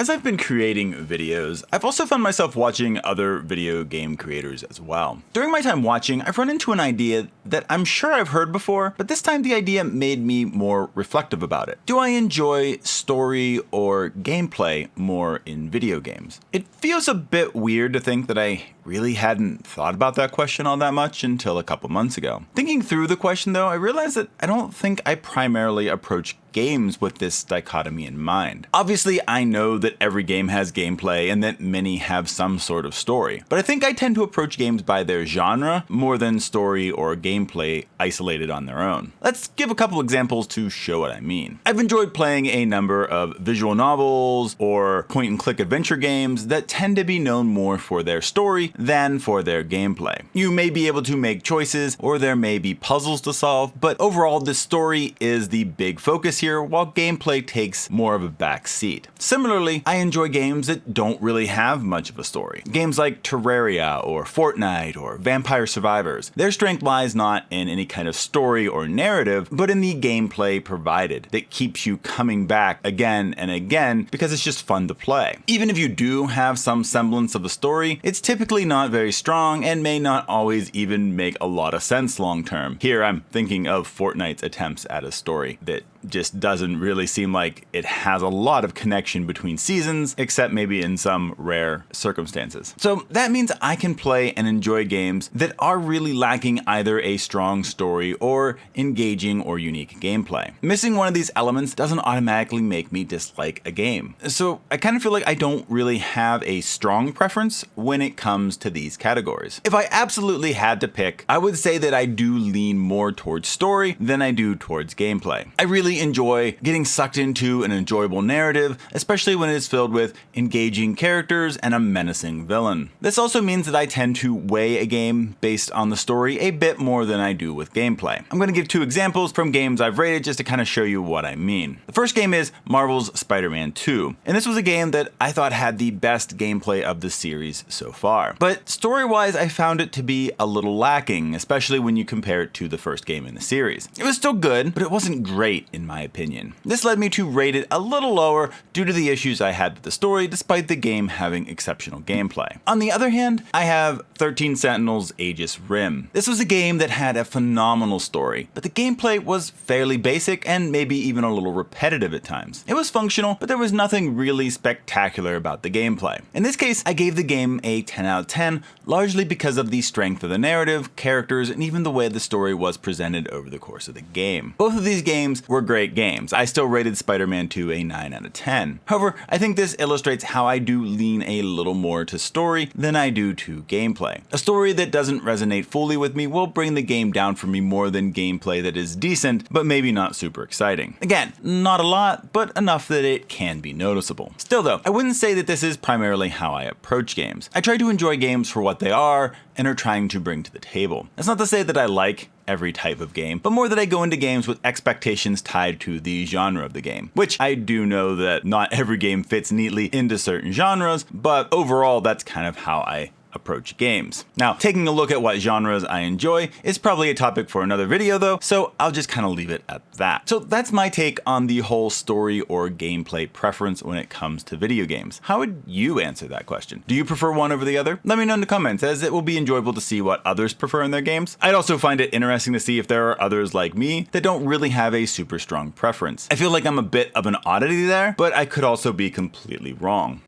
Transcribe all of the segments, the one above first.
As I've been creating videos, I've also found myself watching other video game creators as well. During my time watching, I've run into an idea that I'm sure I've heard before, but this time the idea made me more reflective about it. Do I enjoy story or gameplay more in video games? It feels a bit weird to think that I really hadn't thought about that question all that much until a couple months ago. Thinking through the question though, I realized that I don't think I primarily approach games with this dichotomy in mind. Obviously, I know that every game has gameplay and that many have some sort of story, but I think I tend to approach games by their genre more than story or gameplay isolated on their own. Let's give a couple examples to show what I mean. I've enjoyed playing a number of visual novels or point-and-click adventure games that tend to be known more for their story than for their gameplay. You may be able to make choices or there may be puzzles to solve, but overall the story is the big focus here, while gameplay takes more of a back seat. Similarly, I enjoy games that don't really have much of a story. Games like Terraria or Fortnite or Vampire Survivors. Their strength lies not in any kind of story or narrative, but in the gameplay provided that keeps you coming back again and again because it's just fun to play. Even if you do have some semblance of a story, it's typically not very strong and may not always even make a lot of sense long term. Here I'm thinking of Fortnite's attempts at a story that just doesn't really seem like it has a lot of connection between seasons, except maybe in some rare circumstances. So that means I can play and enjoy games that are really lacking either a strong story or engaging or unique gameplay. Missing one of these elements doesn't automatically make me dislike a game. So I kind of feel like I don't really have a strong preference when it comes to these categories. If I absolutely had to pick, I would say that I do lean more towards story than I do towards gameplay. I really enjoy getting sucked into an enjoyable narrative, especially when it is filled with engaging characters and a menacing villain. This also means that I tend to weigh a game based on the story a bit more than I do with gameplay. I'm going to give two examples from games I've rated just to kind of show you what I mean. The first game is Marvel's Spider-Man 2, and this was a game that I thought had the best gameplay of the series so far. But story-wise, I found it to be a little lacking, especially when you compare it to the first game in the series. It was still good, but it wasn't great in my opinion. This led me to rate it a little lower due to the issues I had with the story, despite the game having exceptional gameplay. On the other hand, I have 13 Sentinels Aegis Rim. This was a game that had a phenomenal story, but the gameplay was fairly basic and maybe even a little repetitive at times. It was functional, but there was nothing really spectacular about the gameplay. In this case, I gave the game a 10 out of 10, largely because of the strength of the narrative, characters, and even the way the story was presented over the course of the game. Both of these games were great games. I still rated Spider-Man 2 a 9 out of 10. However, I think this illustrates how I do lean a little more to story than I do to gameplay. A story that doesn't resonate fully with me will bring the game down for me more than gameplay that is decent, but maybe not super exciting. Again, not a lot, but enough that it can be noticeable. Still though, I wouldn't say that this is primarily how I approach games. I try to enjoy games for what they are and are trying to bring to the table. That's not to say that I like every type of game, but more that I go into games with expectations tied to the genre of the game, which I do know that not every game fits neatly into certain genres, but overall that's kind of how I approach games. Now, taking a look at what genres I enjoy is probably a topic for another video though, so I'll just kind of leave it at that. So that's my take on the whole story or gameplay preference when it comes to video games. How would you answer that question? Do you prefer one over the other? Let me know in the comments, as it will be enjoyable to see what others prefer in their games. I'd also find it interesting to see if there are others like me that don't really have a super strong preference. I feel like I'm a bit of an oddity there, but I could also be completely wrong.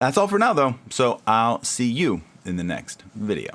That's all for now though, so I'll see you in the next video.